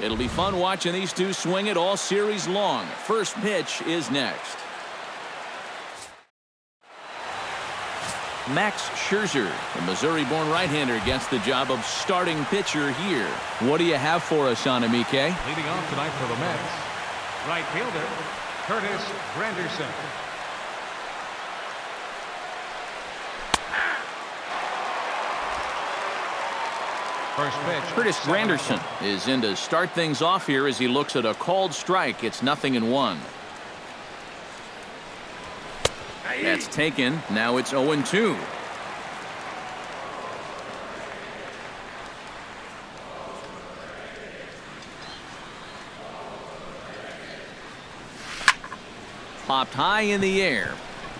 It'll be fun watching these two swing it all series long. First pitch is next. Max Scherzer, the Missouri-born right-hander, gets the job of starting pitcher here. What do you have for us on him, EK? Leading off tonight for the Mets, right fielder Curtis Granderson. First pitch. Curtis Granderson is in to start things off here as he looks at a called strike. It's 0-1. That's taken. Now it's 0-2. Popped high in the air.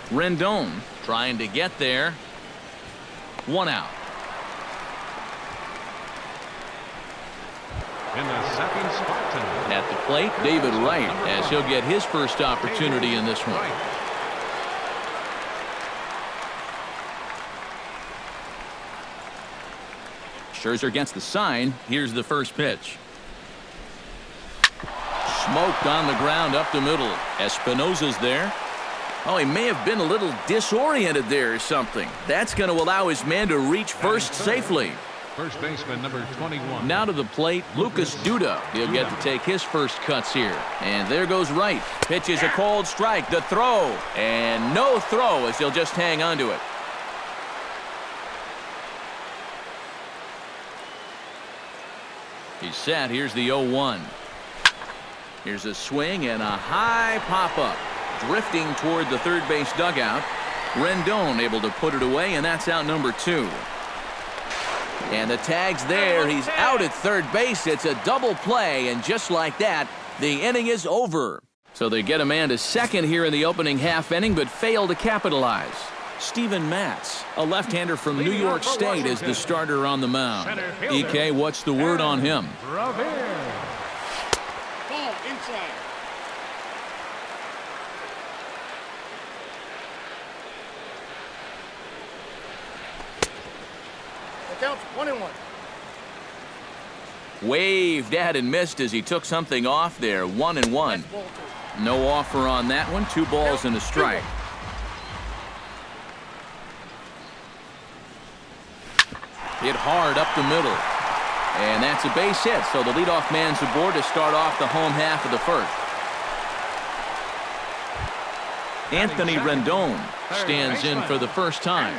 Rendon trying to get there. 1 out. In the second spot tonight. At the plate, David Wright, as he'll get his first opportunity in this one. Scherzer gets the sign. Here's the first pitch. Smoked on the ground up the middle. Espinosa's there. Oh, he may have been a little disoriented there or something. That's going to allow his man to reach first safely. First baseman number 21. Now to the plate, Lucas Duda. He'll get to take his first cuts here. And there goes Wright. Pitch is a called strike. The throw. And no throw as he'll just hang on to it. He's set. Here's the 0-1. Here's a swing and a high pop-up. Drifting toward the third base dugout. Rendon able to put it away, and that's out number 2. And the tag's there. He's out at third base. It's a double play, and just like that, the inning is over. So they get a man to second here in the opening half inning, but fail to capitalize. Steven Matz, a left-hander from New York State, is the starter on the mound. EK, what's the word on him? Ball inside. The count's 1-1. Waved at and missed as he took something off there. 1-1. No offer on that one. 2 balls and a strike. Hit hard up the middle. And that's a base hit, so the leadoff man's aboard to start off the home half of the first. Anthony Rendon stands in for the first time.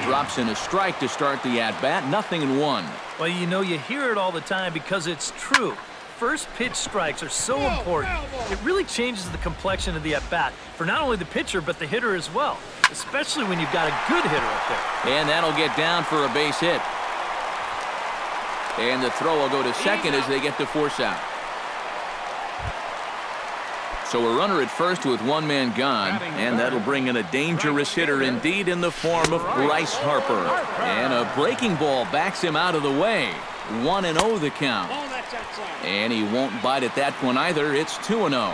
Drops in a strike to start the at-bat. 0-1. Well, you know, you hear it all the time because it's true. First pitch strikes are so important. It really changes the complexion of the at-bat for not only the pitcher but the hitter as well, especially when you've got a good hitter up there. And that'll get down for a base hit. And the throw will go to second as they get the force out. So a runner at first with 1 man gone, and that'll bring in a dangerous hitter indeed in the form of Bryce Harper. And a breaking ball backs him out of the way. 1-0 the count. And he won't bite at that one either. It's 2-0.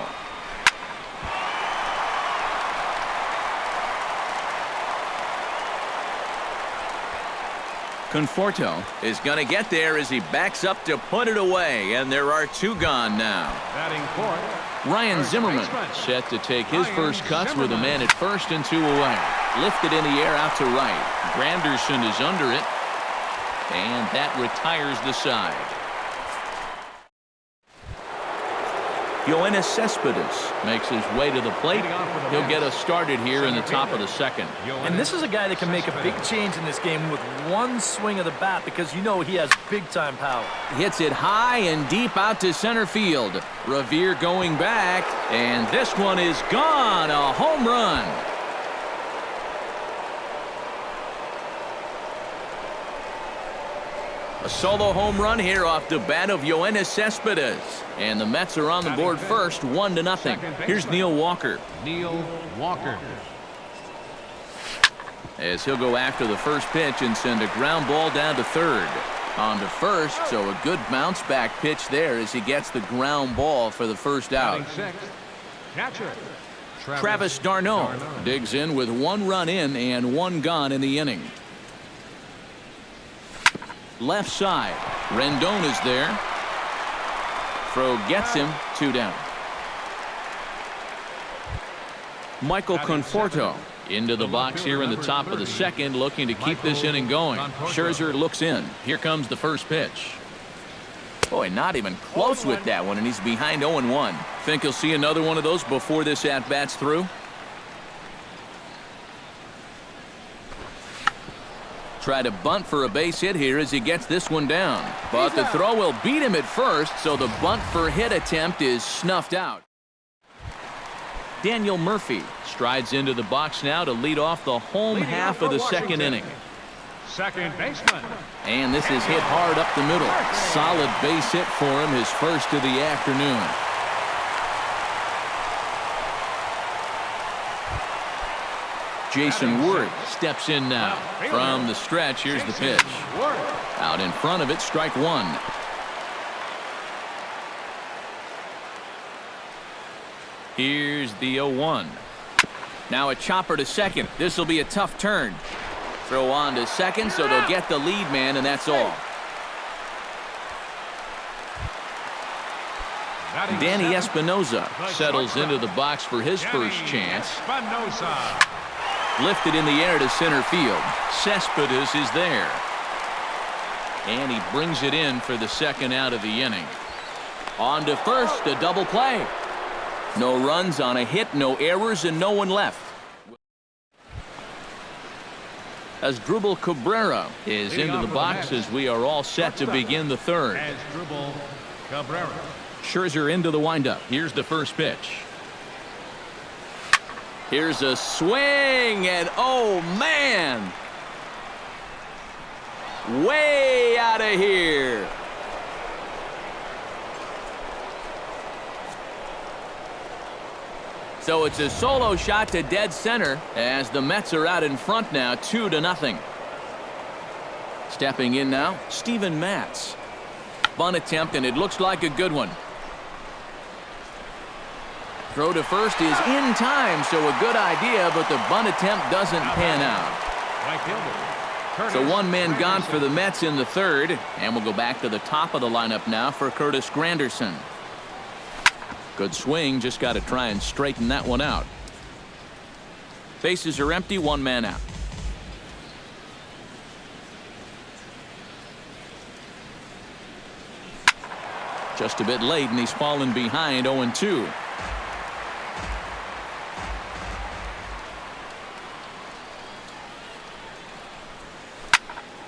Conforto is going to get there as he backs up to put it away, and there are 2 gone now. Batting fourth, Ryan Zimmerman set to take his first cuts with a man at first and 2 away. Lifted in the air out to right. Granderson is under it, and that retires the side. Yoenis Cespedes makes his way to the plate. He'll get us started here in the top of the second. And this is a guy that can make a big change in this game with 1 swing of the bat because you know he has big-time power. Hits it high and deep out to center field. Revere going back, and this one is gone. A home run. A solo home run here off the bat of Yoenis Cespedes. And the Mets are on the board first, 1-0. Here's Neil Walker. Neil Walker. As he'll go after the first pitch and send a ground ball down to third. On to first, so a good bounce back pitch there as he gets the ground ball for the first out. Catcher Travis d'Arnaud digs in with 1 run in and 1 gone in the inning. Left side. Rendon is there. Throw gets him, 2 down. Michael Conforto into the box here in the top of the second, looking to keep this inning going. Scherzer looks in. Here comes the first pitch. Boy, not even close with that one, and he's behind 0-1. Think he'll see another one of those before this at-bat's through? Try to bunt for a base hit here as he gets this one down. But the throw will beat him at first, so the bunt for hit attempt is snuffed out. Daniel Murphy strides into the box now to lead off the home half of the second inning. Second baseman. And this is hit hard up the middle. Solid base hit for him, his first of the afternoon. Jason Ward steps in now. From the stretch, here's the pitch. Out in front of it, strike 1. Here's the 0-1. Now a chopper to second. This will be a tough turn. Throw on to second, so they'll get the lead man, and that's all. Danny Espinosa settles into the box for his first chance. Lifted in the air to center field. Cespedes is there. And he brings it in for the second out of the inning. On to first, a double play. No runs on a hit, no errors, and no one left. Asdrubal Cabrera is into the box as we are all set to begin the third. Asdrubal Cabrera. Scherzer into the windup. Here's the first pitch. Here's a swing, and oh man! Way out of here. So it's a solo shot to dead center as the Mets are out in front now, 2-0. Stepping in now, Steven Matz. Bunt attempt, and it looks like a good one. Throw to first is in time, so a good idea, but the bunt attempt doesn't pan out. Right fielder. So one man gone for the Mets in the third, and we'll go back to the top of the lineup now for Curtis Granderson. Good swing, just got to try and straighten that one out. Bases are empty, one man out. Just a bit late, and he's fallen behind 0-2.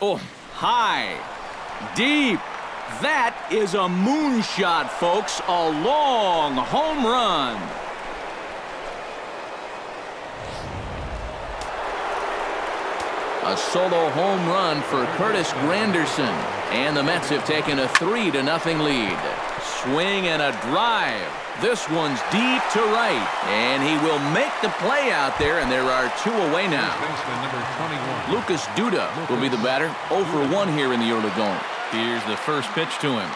Oh, high, deep. That is a moonshot, folks. A long home run. A solo home run for Curtis Granderson. And the Mets have taken a 3-0 lead. Swing and a drive. This one's deep to right. And he will make the play out there, and there are 2 away now. Number 21. Lucas Duda will be the batter. 0 for 1 here in the early going. Here's the first pitch to him.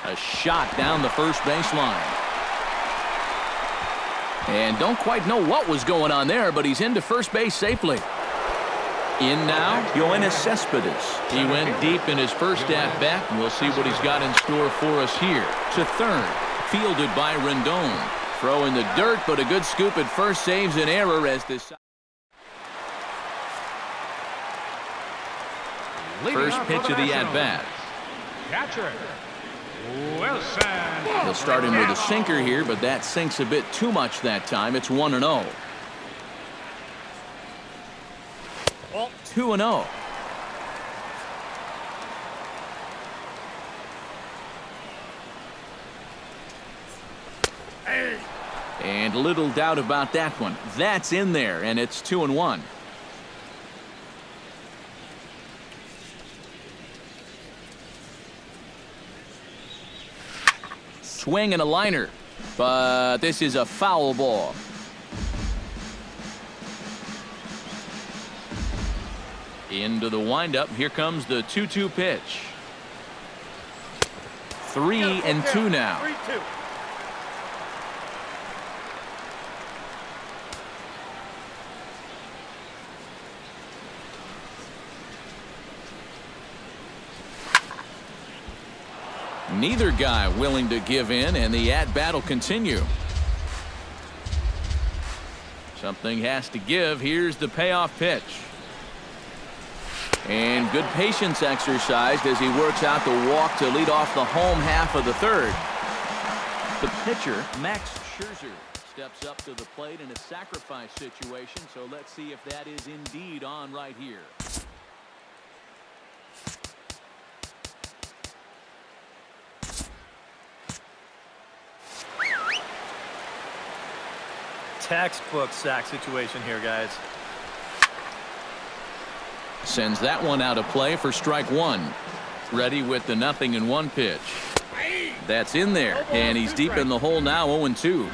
A shot down the first baseline. And don't quite know what was going on there, but he's into first base safely. In now, Yoenis Cespedes. He went deep in his first at-bat, and we'll see what he's got in store for us here. To third, fielded by Rendon. Throw in the dirt, but a good scoop at first saves an error as this... First pitch of the at-bat. Catcher Wilson. He'll start him with a sinker here, but that sinks a bit too much that time. It's 1-0. 2-0. And little doubt about that one. That's in there, and it's 2-1. Swing and a liner, but this is a foul ball. Into the windup. Here comes the 2-2 pitch. 3-2 now. 3-2. Neither guy willing to give in, and the at-bat will continue. Something has to give. Here's the payoff pitch. And good patience exercised as he works out the walk to lead off the home half of the third. The pitcher, Max Scherzer, steps up to the plate in a sacrifice situation, so let's see if that is indeed on right here. Textbook sack situation here, guys. Sends that one out of play for strike one. Ready with the 0-1 pitch. That's in there, and he's deep in the hole now, 0-2.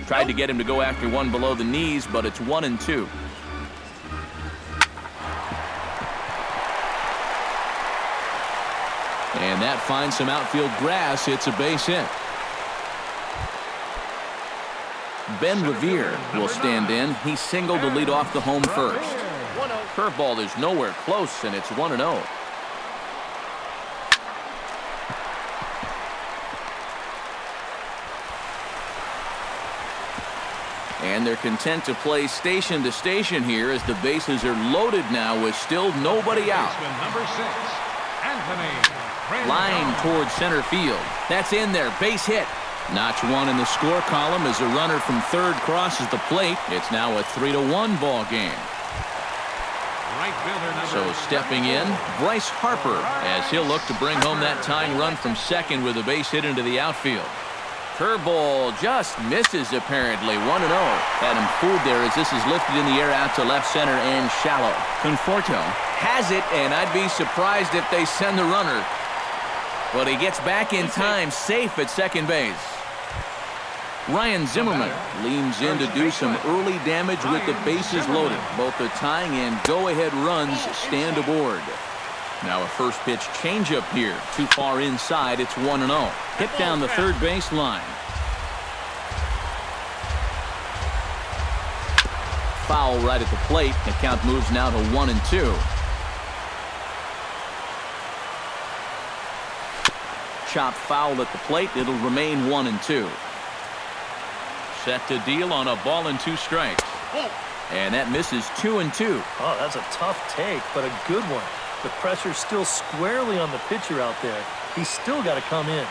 Tried to get him to go after one below the knees, but it's 1-2. And that finds some outfield grass. It's a base hit. Ben Revere will stand in. He singled to lead off the home first. Curveball is nowhere close, and it's 1-0. And they're content to play station to station here as the bases are loaded now with still nobody out. Number 6, Anthony. Line towards center field. That's in there. Base hit. Notch one in the score column as a runner from third crosses the plate. It's now a 3-1 ball game. Right fielder So stepping in, Bryce Harper, as he'll look to bring home that tying run from second with a base hit into the outfield. Curveball just misses apparently. 1-0. Had him fooled there as this is lifted in the air out to left center and shallow. Conforto has it, and I'd be surprised if they send the runner. But he gets back in time, safe at second base. Ryan Zimmerman leans in to do some early damage with the bases loaded. Both the tying and go-ahead runs stand aboard. Now a first pitch changeup here. Too far inside. It's 1-0. Hit down the third base line. Foul right at the plate. The count moves now to 1-2. Chop foul at the plate. It'll remain 1-2. Set to deal on a ball and 2 strikes. And that misses 2-2. Oh, that's a tough take, but a good one. The pressure's still squarely on the pitcher out there. He's still got to come in.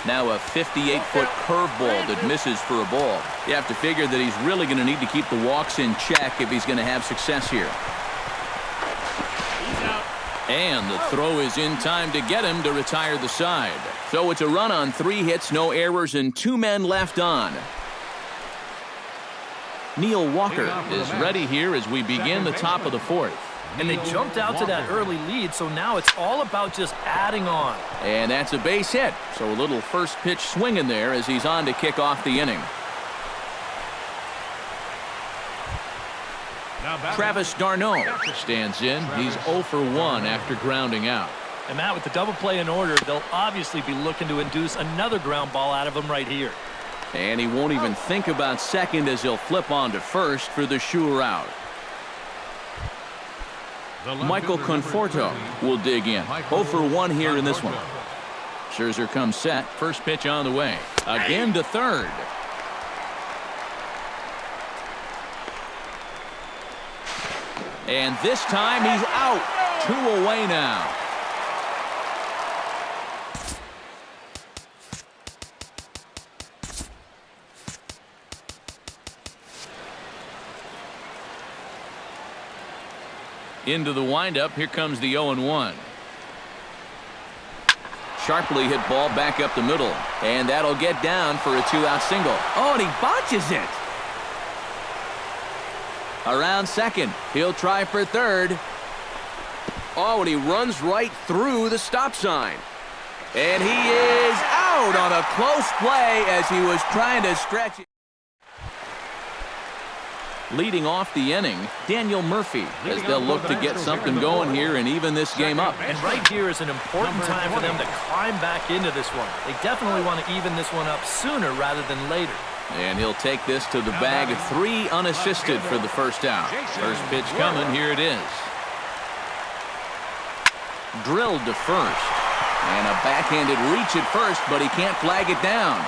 Now a 58-foot curveball that misses for a ball. You have to figure that he's really going to need to keep the walks in check if he's going to have success here. And the throw is in time to get him to retire the side. So it's a run on 3 hits, no errors, and 2 men left on. Neil Walker is ready here as we begin the top of the 4th. And they jumped out to that early lead, so now it's all about just adding on. And that's a base hit. So a little first pitch swing in there as he's on to kick off the inning. Travis d'Arnaud stands in. He's 0 for 1 after grounding out. And Matt, with the double play in order, they'll obviously be looking to induce another ground ball out of him right here. And he won't even think about second as he'll flip on to first for the sure out. Michael Conforto will dig in. 0 for 1 here in this one. Scherzer comes set. First pitch on the way. Again to third. And this time he's out. 2 away now. Into the windup. Here comes the 0-1. Sharply hit ball back up the middle. And that'll get down for a 2-out single. Oh, and he botches it. Around second. He'll try for third. Oh, and he runs right through the stop sign. And he is out on a close play as he was trying to stretch it. Leading off the inning, Daniel Murphy, as they'll look to get something going here and even this game up. And right here is an important time for them to climb back into this one. They definitely want to even this one up sooner rather than later. And he'll take this to the bag of 3 unassisted for the first out. First pitch coming. Here it is. Drilled to first. And a backhanded reach at first, but he can't flag it down.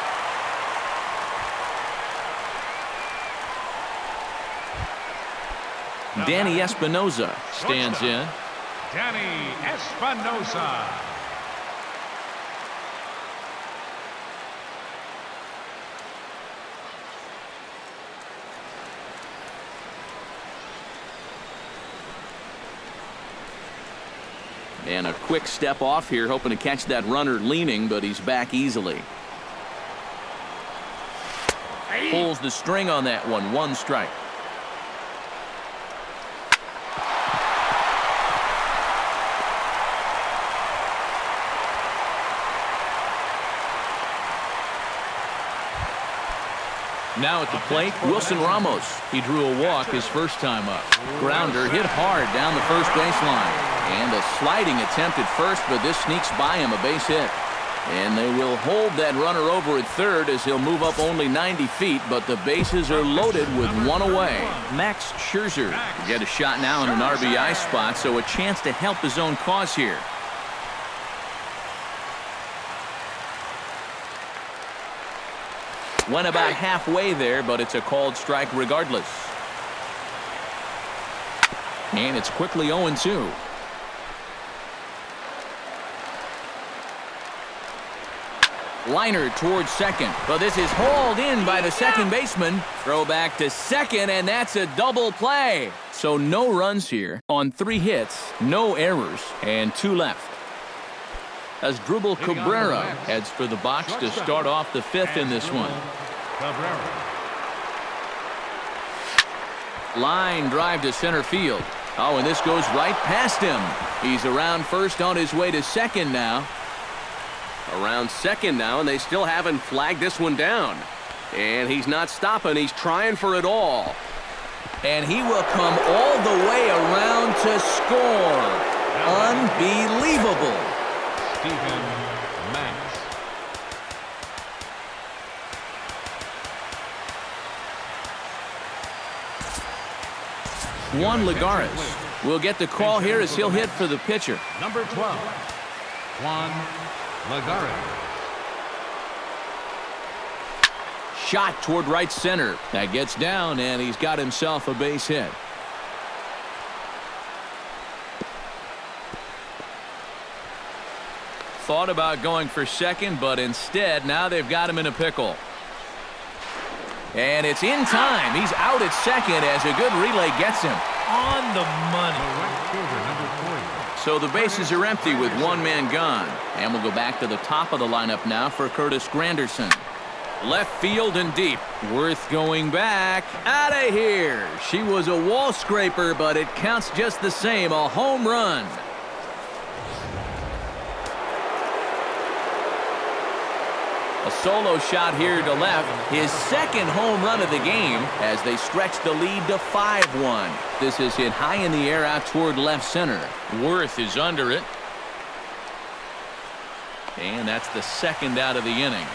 Danny Espinosa stands in. Danny Espinosa. And a quick step off here, hoping to catch that runner leaning, but he's back easily. Pulls the string on that one. 1 strike. Now at the plate, Wilson Ramos. He drew a walk his first time up. Grounder hit hard down the first baseline. And a sliding attempt at first, but this sneaks by him, a base hit. And they will hold that runner over at third as he'll move up only 90 feet, but the bases are loaded with 1 away. Max Scherzer will get a shot now in an RBI spot, so a chance to help his own cause here. Went about halfway there, but it's a called strike regardless. And it's quickly 0-2. Liner towards second, but this is hauled in by the second baseman. Throw back to second, and that's a double play. So no runs here on 3 hits, no errors, and 2 left. As Drupal Cabrera heads for the box to start off the 5th in this one. Line drive to center field. Oh, and this goes right past him. He's around first on his way to second now. Around second now, and they still haven't flagged this one down. And he's not stopping. He's trying for it all. And he will come all the way around to score. Unbelievable. Stephen Matz. Juan Lagares will get the call here as he'll hit for the pitcher. Number 12, Juan Lagares. Shot toward right center. That gets down, and he's got himself a base hit. Thought about going for second, but instead, now they've got him in a pickle. And it's in time. He's out at second as a good relay gets him. On the money. Right fielder, number 40. So the bases are empty with 1 man gone. And we'll go back to the top of the lineup now for Curtis Granderson. Left field and deep. Worth going back. Out of here. She was a wall scraper, but it counts just the same. A home run. A solo shot here to left. His second home run of the game as they stretch the lead to 5-1. This is hit high in the air out toward left center. Worth is under it. And that's the second out of the inning.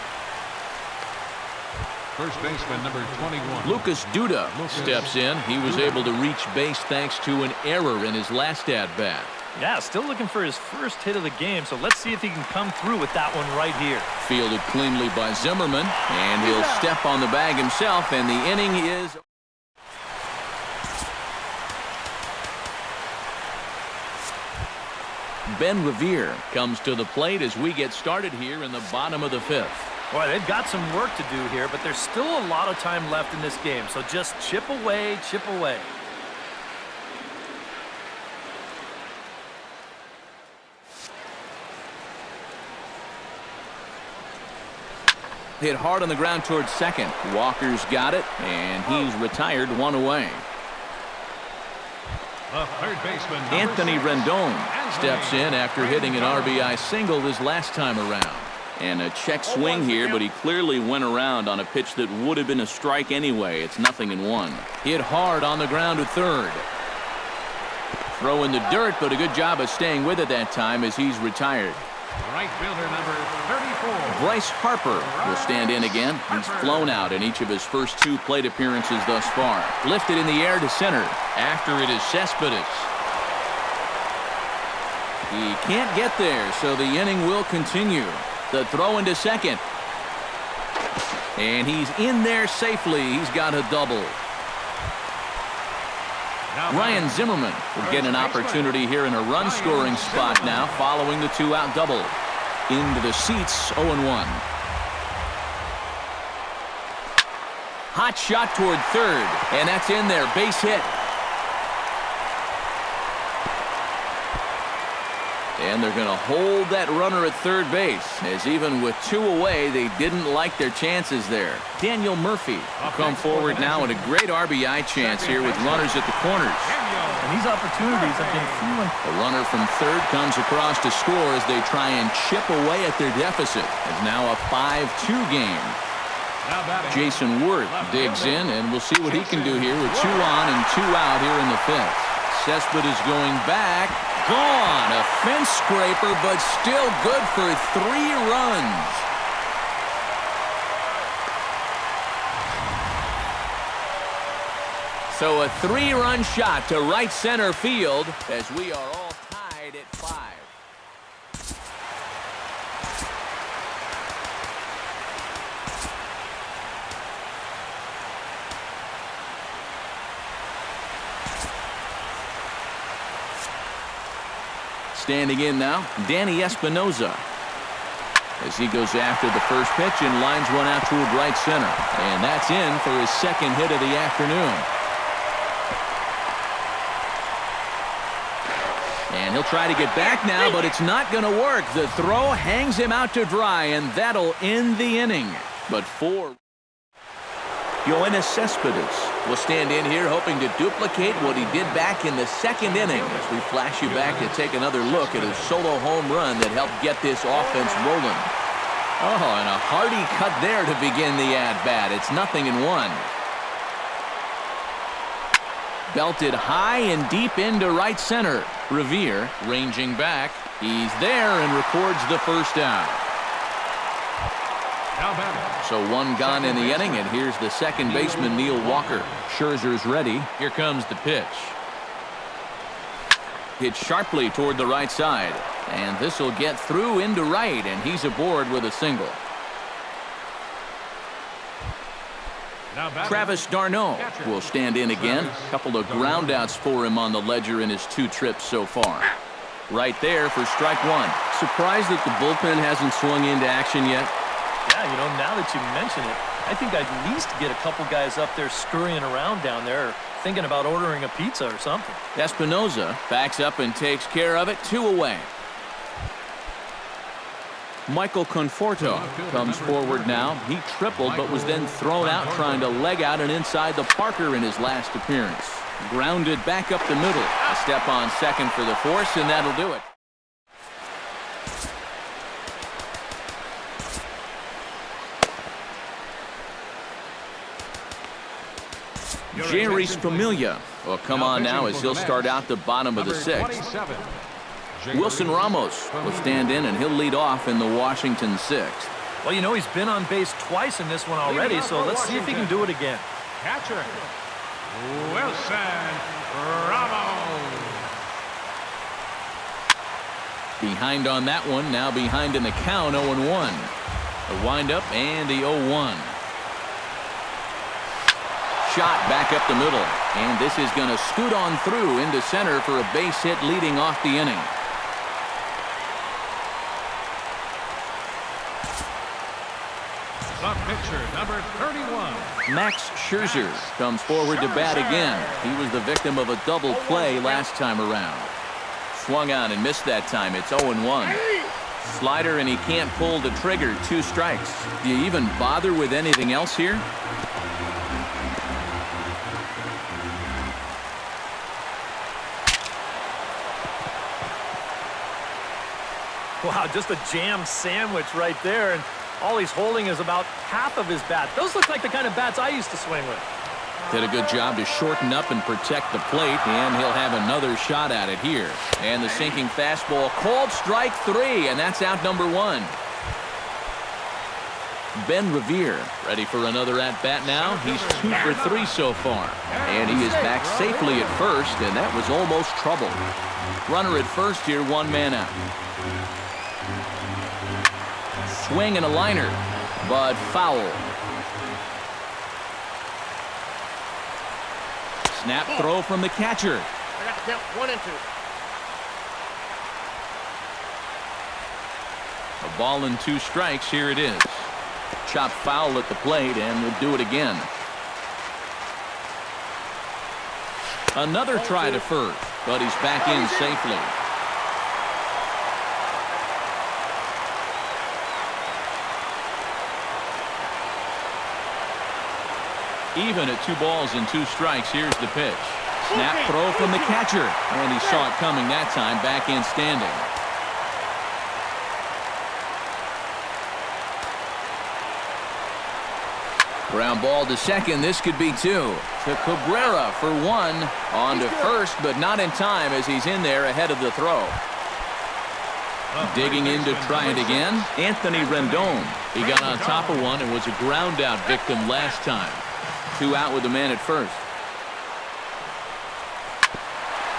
First baseman, number 21. Lucas Duda steps in. He was able to reach base thanks to an error in his last at-bat. Yeah, still looking for his first hit of the game, so let's see if he can come through with that one right here. Fielded cleanly by Zimmerman, and he'll step on the bag himself, and the inning is... Ben Revere comes to the plate as we get started here in the bottom of the 5th. Boy, they've got some work to do here, but there's still a lot of time left in this game, so just chip away, chip away. Hit hard on the ground towards second. Walker's got it, and he's retired 1 away. The third baseman, Anthony Rendon steps in after hitting an RBI single his last time around. And a check swing here, but he clearly went around on a pitch that would have been a strike anyway. It's 0-1. Hit hard on the ground to third. Throw in the dirt, but a good job of staying with it that time as he's retired. Right fielder number 34. Bryce Harper will stand in again. He's flown out in each of his first 2 plate appearances thus far. Lifted in the air to center. After it is Cespedes. He can't get there, so the inning will continue. The throw into second. And he's in there safely. He's got a double. Ryan Zimmerman will get an opportunity here in a run-scoring spot now following the 2-out double. Into the seats, 0-1. Hot shot toward third, and that's in there. Base hit. And they're going to hold that runner at third base, as even with 2 away, they didn't like their chances there. Daniel Murphy will come forward now with a great RBI chance here with runners at the corners. And these opportunities have been few and A runner from third comes across to score as they try and chip away at their deficit. It's now a 5-2 game. Jason Worth digs in, and we'll see what he can do here with 2 on and 2 out here in the 5th. Cespedes is going back. Gone. A fence scraper, but still good for 3 runs. So a 3-run shot to right center field as we are all tied at 5. Standing in now, Danny Espinoza. As he goes after the first pitch and lines one out toward right center. And that's in for his 2nd hit of the afternoon. And he'll try to get back now, but it's not going to work. The throw hangs him out to dry, and that'll end the inning. But 4. Yoenis Cespedes will stand in here hoping to duplicate what he did back in the 2nd inning as we flash you back to take another look at a solo home run that helped get this offense rolling. Oh, and a hearty cut there to begin the at-bat. It's 0-1. Belted high and deep into right center. Revere ranging back. He's there and records the first out. So 1 gone in the inning, and here's the second baseman, Neil Walker. Scherzer's ready. Here comes the pitch. Hit sharply toward the right side, and this will get through into right, and he's aboard with a single. Travis d'Arnaud will stand in again. A couple of groundouts for him on the ledger in his 2 trips so far. Right there for strike 1. Surprised that the bullpen hasn't swung into action yet? Yeah, you know, now that you mention it, I think I'd at least get a couple guys up there scurrying around down there, or thinking about ordering a pizza or something. Espinoza backs up and takes care of it. 2 away. Michael Conforto comes forward now. He tripled, but was then thrown out trying to leg out and inside the Parker in his last appearance. Grounded back up the middle. A step on second for the force, and that'll do it. Jeurys Familia will come on now as he'll start out the bottom of the 6th. Wilson Ramos will stand in, and he'll lead off in the Washington 6th. Well, you know, he's been on base twice in this one already, so let's see if he can do it again. Catcher, Wilson Ramos. Behind on that one, now behind in the count, 0-1. The windup and the 0-1. Shot back up the middle, and this is going to scoot on through into center for a base hit leading off the inning. The pitcher, number 31. Max Scherzer comes forward to bat again. He was the victim of a double play last time around. Swung out and missed that time. It's 0-1. Slider, and he can't pull the trigger. 2 strikes. Do you even bother with anything else here? Wow, just a jam sandwich right there, and all he's holding is about half of his bat. Those look like the kind of bats I used to swing with. Did a good job to shorten up and protect the plate, and he'll have another shot at it here. And the sinking fastball called strike 3, and that's out number 1. Ben Revere ready for another at-bat now. He's 2 for 3 so far. And he is back safely at first, and that was almost trouble. Runner at first here, 1 man out. Swing and a liner, but foul. Snap throw from the catcher. I got the count 1-2. A ball and 2 strikes. Here it is. Chopped foul at the plate, and we'll do it again. Another try to first, but he's back in safely. Even at 2 balls and 2 strikes, here's the pitch. Snap throw from the catcher, and he saw it coming that time, back in standing. Ground ball to second. This could be 2. To Cabrera for 1. On to first, but not in time as he's in there ahead of the throw. Digging in to try it again, Anthony Rendon. He got on top of one and was a ground out victim last time. 2 out with the man at first.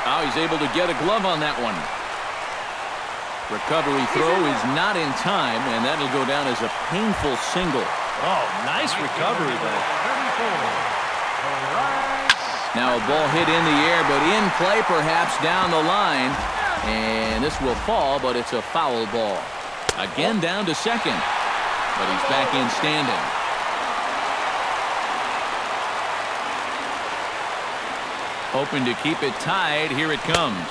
Oh, he's able to get a glove on that one. Recovery throw is not in time, and that'll go down as a painful single. Oh, nice recovery there. Now a ball hit in the air, but in play perhaps down the line. And this will fall, but it's a foul ball. Again down to second, but he's back in standing. Hoping to keep it tied. Here it comes.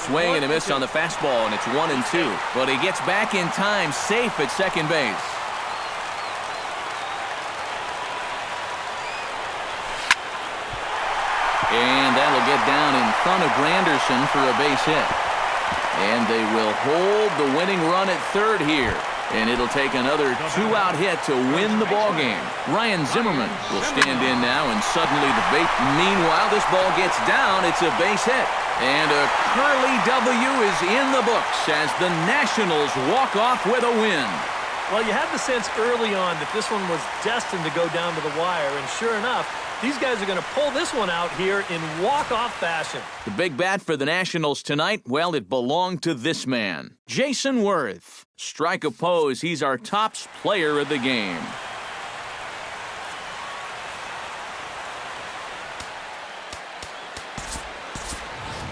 Swing and a miss on the fastball, and it's 1-2. But he gets back in time, safe at second base. And that'll get down in front of Granderson for a base hit. And they will hold the winning run at third here. And it'll take another 2-out hit to win the ball game. Ryan Zimmerman will stand in now, and suddenly the bait. Meanwhile, this ball gets down. It's a base hit. And a Curly W is in the books as the Nationals walk off with a win. Well, you had the sense early on that this one was destined to go down to the wire, and sure enough, these guys are going to pull this one out here in walk-off fashion. The big bat for the Nationals tonight, well, it belonged to this man, Jason Worth. Strike oppose, he's our tops player of the game.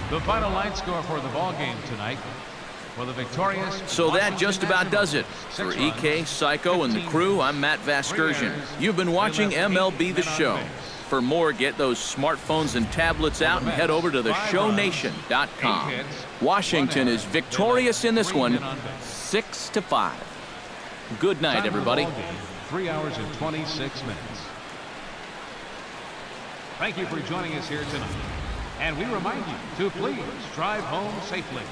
The final line score for the ball game tonight. For the victorious. So that just about does it. For EK, Psycho, and the crew, I'm Matt Vasgersian. You've been watching MLB The Show. For more, get those smartphones and tablets out and head over to theshownation.com. Washington is victorious in this one, 6-5. Good night, everybody. 3 hours and 26 minutes. Thank you for joining us here tonight. And we remind you to please drive home safely.